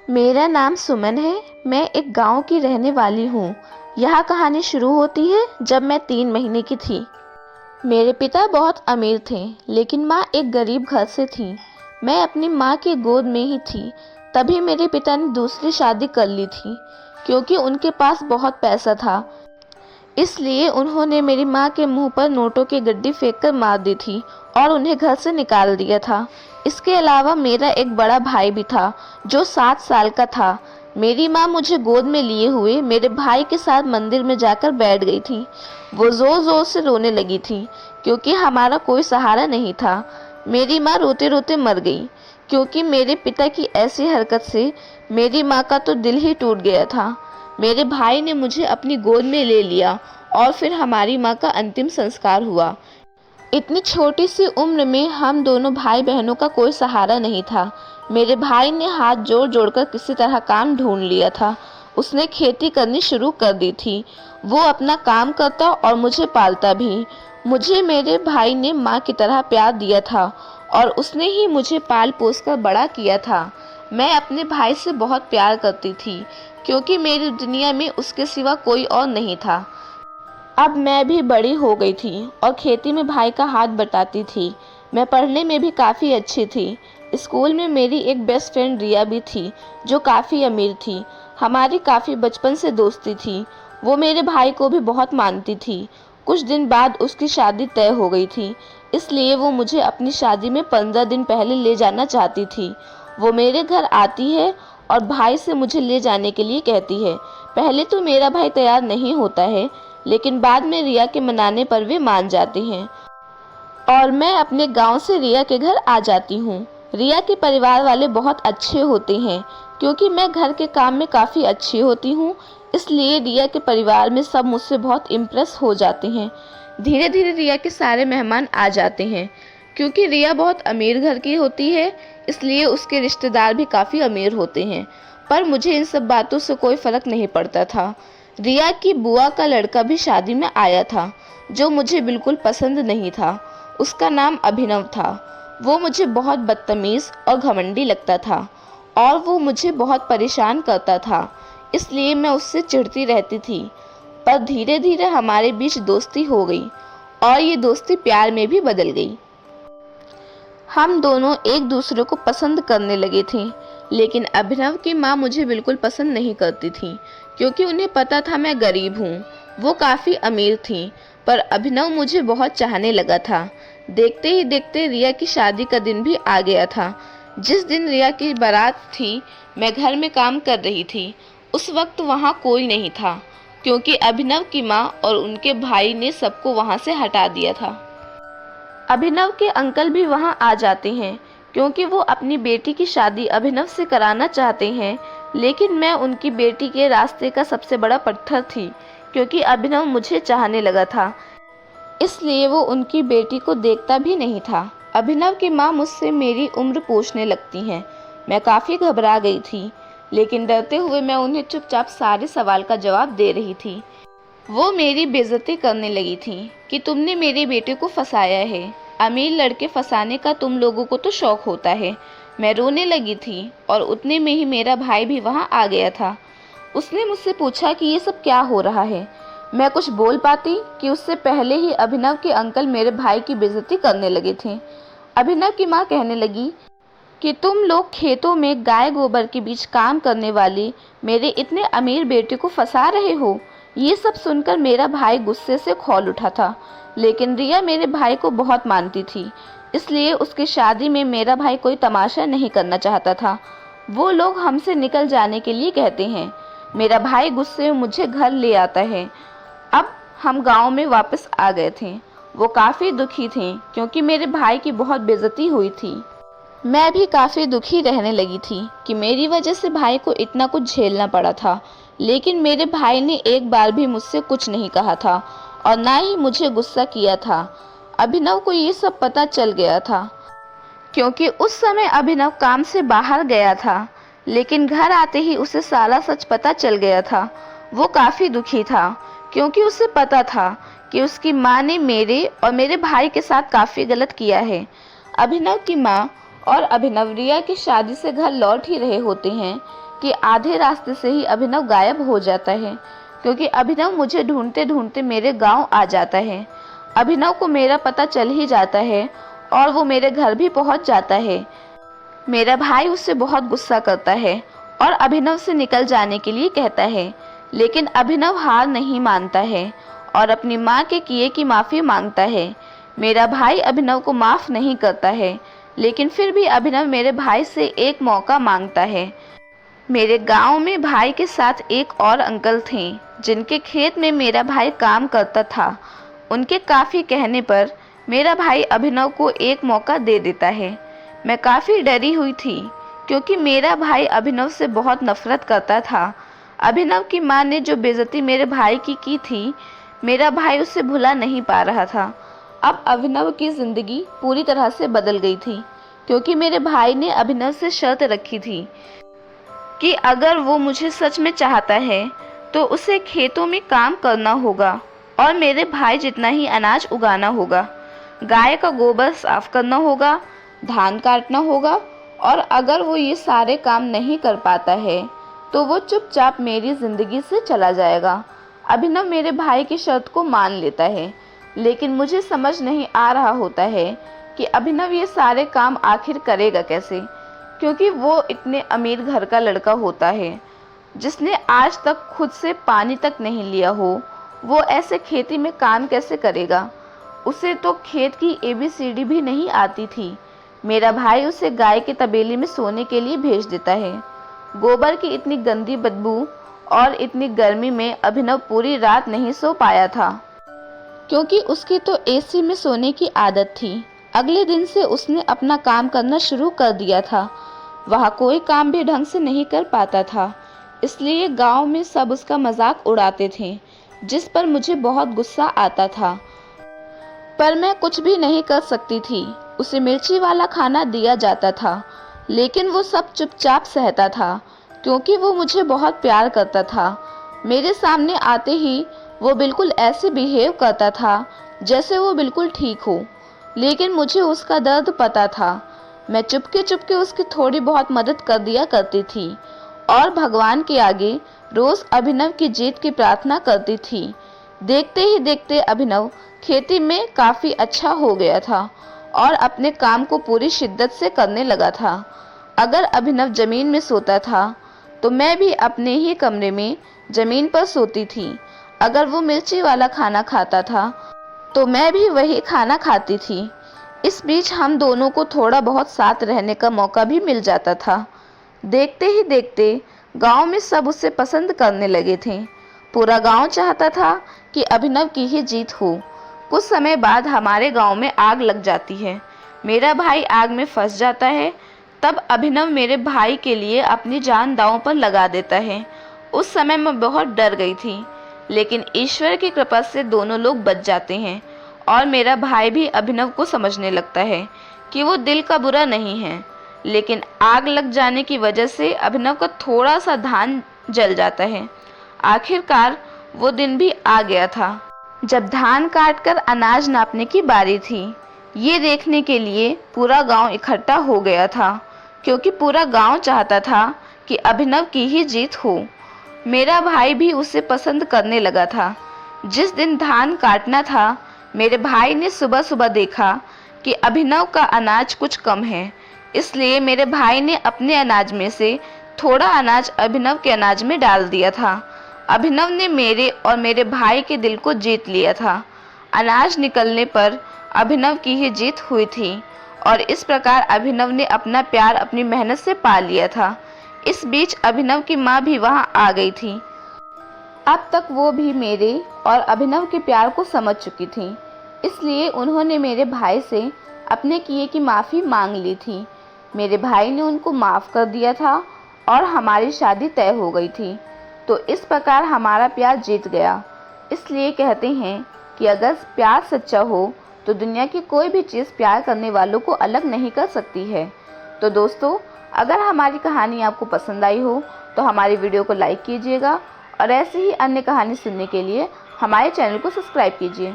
मेरा नाम सुमन है। मैं एक गांव की रहने वाली हूँ। यह कहानी शुरू होती है जब मैं 3 महीने की थी। मेरे पिता बहुत अमीर थे, लेकिन माँ एक गरीब घर से थी। मैं अपनी माँ की गोद में ही थी। तभी मेरे पिता ने दूसरी शादी कर ली थी, क्योंकि उनके पास बहुत पैसा था। इसलिए उन्होंने मेरी माँ के मुंह पर नोटों की गड्डी फेंककर मार दी थी और उन्हें घर से निकाल दिया था। इसके अलावा मेरा एक बड़ा भाई भी था, जो 7 साल का था। मेरी माँ मुझे गोद में लिए हुए मेरे भाई के साथ मंदिर में जाकर बैठ गई थी। वो जोर जोर से रोने लगी थी, क्योंकि हमारा कोई सहारा नहीं था। मेरी माँ रोते रोते मर गई, क्योंकि मेरे पिता की ऐसी हरकत से मेरी माँ का तो दिल ही टूट गया था। मेरे भाई ने मुझे अपनी गोद में ले लिया और फिर हमारी माँ का अंतिम संस्कार हुआ। इतनी छोटी सी उम्र में हम दोनों भाई बहनों का कोई सहारा नहीं था। मेरे भाई ने हाथ जोड़ जोड़कर किसी तरह काम ढूंढ लिया था। उसने खेती करनी शुरू कर दी थी। वो अपना काम करता और मुझे पालता भी। मुझे मेरे भाई ने माँ की तरह प्यार दिया था और उसने ही मुझे पाल पोस कर बड़ा किया था। मैं अपने भाई से बहुत प्यार करती थी, क्योंकि मेरी दुनिया में उसके सिवा कोई और नहीं था। अब मैं भी बड़ी हो गई थी और खेती में भाई का हाथ बटाती थी। मैं पढ़ने में भी काफ़ी अच्छी थी। स्कूल में मेरी एक बेस्ट फ्रेंड रिया भी थी, जो काफ़ी अमीर थी। हमारी काफ़ी बचपन से दोस्ती थी। वो मेरे भाई को भी बहुत मानती थी। कुछ दिन बाद उसकी शादी तय हो गई थी, इसलिए वो मुझे अपनी शादी में 15 दिन पहले ले जाना चाहती थी। वो मेरे घर आती है और भाई से मुझे ले जाने के लिए कहती है। पहले तो मेरा भाई तैयार नहीं होता है, लेकिन बाद में रिया के मनाने पर वे मान जाते हैं और मैं अपने गांव से रिया के घर आ जाती हूँ। रिया के परिवार वाले बहुत अच्छे होते हैं, क्योंकि मैं घर के काम में काफ़ी अच्छी होती हूँ। इसलिए रिया के परिवार में सब मुझसे बहुत इम्प्रेस हो जाते हैं। धीरे धीरे रिया के सारे मेहमान आ जाते हैं। क्योंकि रिया बहुत अमीर घर की होती है, इसलिए उसके रिश्तेदार भी काफ़ी अमीर होते हैं। पर मुझे इन सब बातों से कोई फ़र्क नहीं पड़ता था। रिया की बुआ का लड़का भी शादी में आया था, जो मुझे बिल्कुल पसंद नहीं था। उसका नाम अभिनव था। वो मुझे बहुत बदतमीज़ और घमंडी लगता था और वो मुझे बहुत परेशान करता था। इसलिए मैं उससे चिढ़ती रहती थी। पर धीरे धीरे हमारे बीच दोस्ती हो गई और ये दोस्ती प्यार में भी बदल गई। हम दोनों एक दूसरे को पसंद करने लगे थे। लेकिन अभिनव की माँ मुझे बिल्कुल पसंद नहीं करती थी, क्योंकि उन्हें पता था मैं गरीब हूँ। वो काफ़ी अमीर थी, पर अभिनव मुझे बहुत चाहने लगा था। देखते ही देखते रिया की शादी का दिन भी आ गया था। जिस दिन रिया की बारात थी, मैं घर में काम कर रही थी। उस वक्त वहाँ कोई नहीं था, क्योंकि अभिनव की माँ और उनके भाई ने सबको वहाँ से हटा दिया था। अभिनव के अंकल भी वहां आ जाते हैं, क्योंकि वो अपनी बेटी की शादी अभिनव से कराना चाहते हैं। लेकिन मैं उनकी बेटी के रास्ते का सबसे बड़ा पत्थर थी, क्योंकि अभिनव मुझे चाहने लगा था। इसलिए वो उनकी बेटी को देखता भी नहीं था। अभिनव की माँ मुझसे मेरी उम्र पूछने लगती हैं। मैं काफ़ी घबरा गई थी, लेकिन डरते हुए मैं उन्हें चुपचाप सारे सवाल का जवाब दे रही थी। वो मेरी बेइज्जती करने लगी थी कि तुमने मेरे बेटे को फंसाया है। अमीर लड़के फंसाने का तुम लोगों को तो शौक होता है। मैं रोने लगी थी और उतने में ही मेरा भाई भी वहां आ गया था। उसने मुझसे पूछा कि ये सब क्या हो रहा है। मैं कुछ बोल पाती कि उससे पहले ही अभिनव के अंकल मेरे भाई की बेइज्जती करने लगे थे। अभिनव की माँ कहने लगी कि तुम लोग खेतों में गाय गोबर के बीच काम करने वाले मेरे इतने अमीर बेटे को फंसा रहे हो। ये सब सुनकर मेरा भाई गुस्से से खौल उठा था। लेकिन रिया मेरे भाई को बहुत मानती थी, इसलिए उसकी शादी में मेरा भाई कोई तमाशा नहीं करना चाहता था। वो लोग हमसे निकल जाने के लिए कहते हैं। मेरा भाई गुस्से में मुझे घर ले आता है। अब हम गांव में वापस आ गए थे। वो काफ़ी दुखी थे, क्योंकि मेरे भाई की बहुत बेइज्जती हुई थी। मैं भी काफ़ी दुखी रहने लगी थी कि मेरी वजह से भाई को इतना कुछ झेलना पड़ा था। लेकिन मेरे भाई ने एक बार भी मुझसे कुछ नहीं कहा था और ना ही मुझे गुस्सा किया था। अभिनव को ये सब पता चल गया था, क्योंकि उस समय अभिनव काम से बाहर गया था। लेकिन घर आते ही उसे सारा सच पता चल गया था। वो काफ़ी दुखी था, क्योंकि उसे पता था कि उसकी माँ ने मेरे और मेरे भाई के साथ काफ़ी गलत किया है। अभिनव की माँ और अभिनव रिया की शादी से घर लौट ही रहे होते हैं कि आधे रास्ते से ही अभिनव गायब हो जाता है, क्योंकि अभिनव मुझे ढूंढते ढूंढते मेरे गांव आ जाता है। अभिनव को मेरा पता चल ही जाता है और वो मेरे घर भी पहुंच जाता है। मेरा भाई उससे बहुत गुस्सा करता है और अभिनव से निकल जाने के लिए कहता है, लेकिन अभिनव हार नहीं मानता है और अपनी माँ के किए की माफ़ी मांगता है। मेरा भाई अभिनव को माफ़ नहीं करता है, लेकिन फिर भी अभिनव मेरे भाई से एक मौका मांगता है। मेरे गांव में भाई के साथ एक और अंकल थे जिनके खेत में मेरा भाई काम करता था। उनके काफ़ी कहने पर मेरा भाई अभिनव को एक मौका दे देता है। मैं काफ़ी डरी हुई थी क्योंकि मेरा भाई अभिनव से बहुत नफरत करता था। अभिनव की माँ ने जो बेइज्जती मेरे भाई की थी, मेरा भाई उससे भुला नहीं पा रहा था। अब अभिनव की ज़िंदगी पूरी तरह से बदल गई थी, क्योंकि मेरे भाई ने अभिनव से शर्त रखी थी कि अगर वो मुझे सच में चाहता है तो उसे खेतों में काम करना होगा और मेरे भाई जितना ही अनाज उगाना होगा। गाय का गोबर साफ करना होगा, धान काटना होगा, और अगर वो ये सारे काम नहीं कर पाता है तो वो चुपचाप मेरी ज़िंदगी से चला जाएगा। अभिनव मेरे भाई की शर्त को मान लेता है, लेकिन मुझे समझ नहीं आ रहा होता है कि अभिनव ये सारे काम आखिर करेगा कैसे, क्योंकि वो इतने अमीर घर का लड़का होता है जिसने आज तक खुद से पानी तक नहीं लिया हो। वो ऐसे खेती में काम कैसे करेगा? उसे तो खेत की ABCD भी नहीं आती थी। मेरा भाई उसे गाय के तबेले में सोने के लिए भेज देता है। गोबर की इतनी गंदी बदबू और इतनी गर्मी में अभिनव पूरी रात नहीं सो पाया था, क्योंकि उसकी तो AC में सोने की आदत थी। अगले दिन से उसने अपना काम करना शुरू कर दिया था। वहाँ कोई काम भी ढंग से नहीं कर पाता था, इसलिए गांव में सब उसका मजाक उड़ाते थे, जिस पर मुझे बहुत गुस्सा आता था। पर मैं कुछ भी नहीं कर सकती थी। उसे मिर्ची वाला खाना दिया जाता था, लेकिन वो सब चुपचाप सहता था, क्योंकि वो मुझे बहुत प्यार करता था। मेरे सामने आते ही वो बिल्कुल ऐसे बिहेव करता था जैसे वो बिल्कुल ठीक हो, लेकिन मुझे उसका दर्द पता था। मैं चुपके चुपके उसकी थोड़ी बहुत मदद कर दिया करती थी और भगवान के आगे रोज़ अभिनव की जीत की प्रार्थना करती थी। देखते ही देखते अभिनव खेती में काफ़ी अच्छा हो गया था और अपने काम को पूरी शिद्दत से करने लगा था। अगर अभिनव ज़मीन में सोता था तो मैं भी अपने ही कमरे में ज़मीन पर सोती थी। अगर वो मिर्ची वाला खाना खाता था तो मैं भी वही खाना खाती थी। इस बीच हम दोनों को थोड़ा बहुत साथ रहने का मौका भी मिल जाता था। देखते ही देखते गांव में सब उसे पसंद करने लगे थे। पूरा गांव चाहता था कि अभिनव की ही जीत हो। कुछ समय बाद हमारे गांव में आग लग जाती है। मेरा भाई आग में फंस जाता है। तब अभिनव मेरे भाई के लिए अपनी जान दांव पर लगा देता है। उस समय मैं बहुत डर गई थी, लेकिन ईश्वर की कृपा से दोनों लोग बच जाते हैं और मेरा भाई भी अभिनव को समझने लगता है कि वो दिल का बुरा नहीं है। लेकिन आग लग जाने की वजह से अभिनव का थोड़ा सा धान जल जाता है। आखिरकार वो दिन भी आ गया था जब धान काटकर अनाज नापने की बारी थी। ये देखने के लिए पूरा गांव इकट्ठा हो गया था, क्योंकि पूरा गांव चाहता था कि अभिनव की ही जीत हो। मेरा भाई भी उसे पसंद करने लगा था। जिस दिन धान काटना था, मेरे भाई ने सुबह सुबह देखा कि अभिनव का अनाज कुछ कम है, इसलिए मेरे भाई ने अपने अनाज में से थोड़ा अनाज अभिनव के अनाज में डाल दिया था। अभिनव ने मेरे और मेरे भाई के दिल को जीत लिया था। अनाज निकलने पर अभिनव की ही जीत हुई थी और इस प्रकार अभिनव ने अपना प्यार अपनी मेहनत से पा लिया था। इस बीच अभिनव की माँ भी वहाँ आ गई थी। अब तक वो भी मेरे और अभिनव के प्यार को समझ चुकी थी, इसलिए उन्होंने मेरे भाई से अपने किए की माफ़ी मांग ली थी। मेरे भाई ने उनको माफ़ कर दिया था और हमारी शादी तय हो गई थी। तो इस प्रकार हमारा प्यार जीत गया। इसलिए कहते हैं कि अगर प्यार सच्चा हो तो दुनिया की कोई भी चीज़ प्यार करने वालों को अलग नहीं कर सकती है। तो दोस्तों, अगर हमारी कहानी आपको पसंद आई हो तो हमारी वीडियो को लाइक कीजिएगा और ऐसी ही अन्य कहानी सुनने के लिए हमारे चैनल को सब्सक्राइब कीजिए।